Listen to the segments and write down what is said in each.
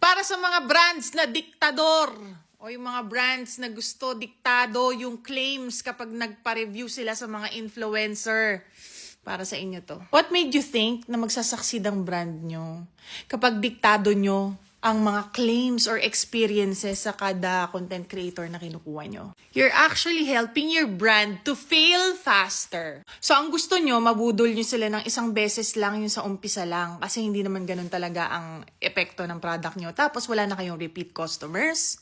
Para sa mga brands na diktador o yung mga brands na gusto diktado yung claims kapag nagpa-review sila sa mga influencer. Para sa inyo to. What made you think na magsasucceed ang brand nyo kapag diktado nyo ang mga claims or experiences sa kada content creator na kinukuha nyo? You're actually helping your brand to fail faster. So, ang gusto nyo, mabudol nyo sila ng isang beses lang yung sa umpisa lang kasi hindi naman ganun talaga ang epekto ng product nyo. Tapos, wala na kayong repeat customers.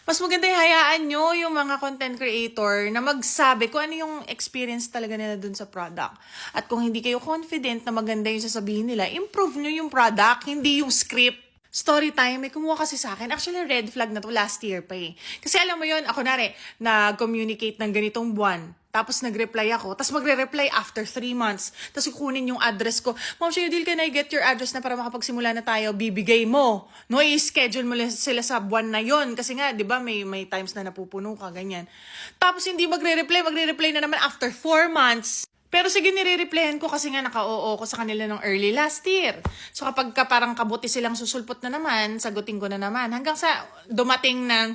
Mas maganda yung hayaan nyo yung mga content creator na magsabi kung ano yung experience talaga nila dun sa product. At kung hindi kayo confident na maganda yung sasabihin nila, improve nyo yung product, hindi yung script. Story time, may kumuha kasi sa akin. Actually, red flag na to last year pa eh. Kasi alam mo yun, ako nag-communicate ng ganitong buwan. Tapos nag-reply ako. Tapos magre-reply after 3 months. Tapos kukunin yung address ko. Ma'am Shayudil, can I get your address na para makapagsimula na tayo? Bibigay mo. No, i-schedule mo sila sa buwan na yon. Kasi nga, di ba, may times na napupuno ka, ganyan. Tapos hindi magre-reply na naman after 4 months. Pero sige, nire-replyan ko kasi nga naka-oo ko sa kanila ng early last year. So kapag parang kabuti silang susulpot na naman, sagutin ko na naman. Hanggang sa dumating na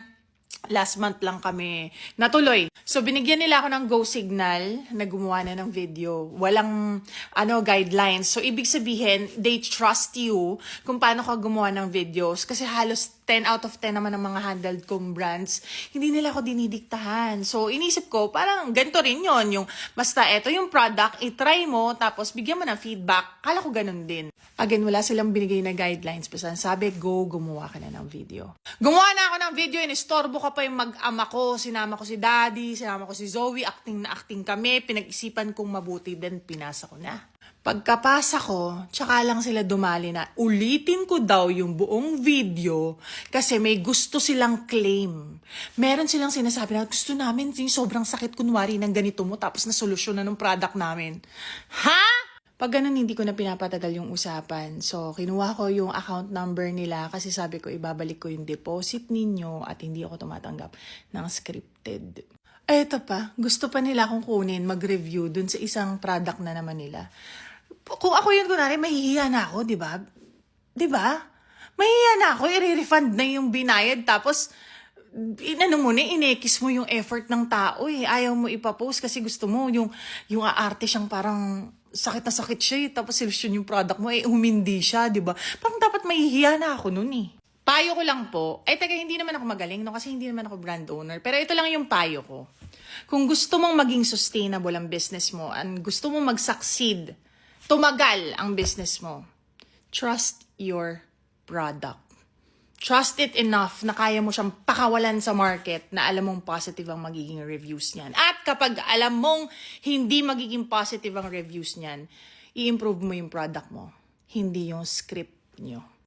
last month lang kami natuloy. So binigyan nila ako ng go signal na gumawa na ng video. Walang guidelines. So ibig sabihin, they trust you kung paano ka gumawa ng videos. Kasi halos 10 out of 10 naman ng mga handled kong brands, hindi nila ako dinidiktahan. So, inisip ko, parang ganito rin yon yung basta eto yung product, itry mo, tapos bigyan mo ng feedback. Kala ko ganun din. Again, wala silang binigay na guidelines. Basta sabi, go, gumawa ka na ng video. Gumawa na ako ng video, inistorbo ka pa yung mag-ama ko. Sinama ko si Daddy, sinama ko si Zoe, acting na acting kami. Pinag-isipan kong mabuti, then pinasa ko na. Pagkapasa ko, tsaka lang sila dumali na ulitin ko daw yung buong video kasi may gusto silang claim. Meron silang sinasabi na gusto namin yung sobrang sakit kunwari ng ganito mo tapos na solusyon na ng product namin. Ha? Pag ganun, hindi ko na pinapatagal yung usapan. So, kinuha ko yung account number nila kasi sabi ko ibabalik ko yung deposit ninyo at hindi ako tumatanggap ng scripted. Ay, ito pa. Gusto pa nila akong kunin mag-review dun sa isang product na naman nila. Kung ako yun, kunwari, mahihiya na ako, di ba? Di ba? Mahihiya na ako, i-refund na yung binayad, tapos, inekis mo yung effort ng tao eh. Ayaw mo ipapost kasi gusto mo yung aarte siyang parang sakit na sakit siya eh. Tapos solusyon yung product mo, humindi siya, di ba? Parang dapat mahihiya na ako nun eh. Payo ko lang po, taga hindi naman ako magaling, no? Kasi hindi naman ako brand owner. Pero ito lang yung payo ko. Kung gusto mong maging sustainable ang business mo, and gusto mong mag-succeed, tumagal ang business mo, trust your product. Trust it enough na kaya mo siyang pakawalan sa market na alam mong positive ang magiging reviews niyan. At kapag alam mong hindi magiging positive ang reviews niyan, i-improve mo yung product mo, hindi yung script nyo.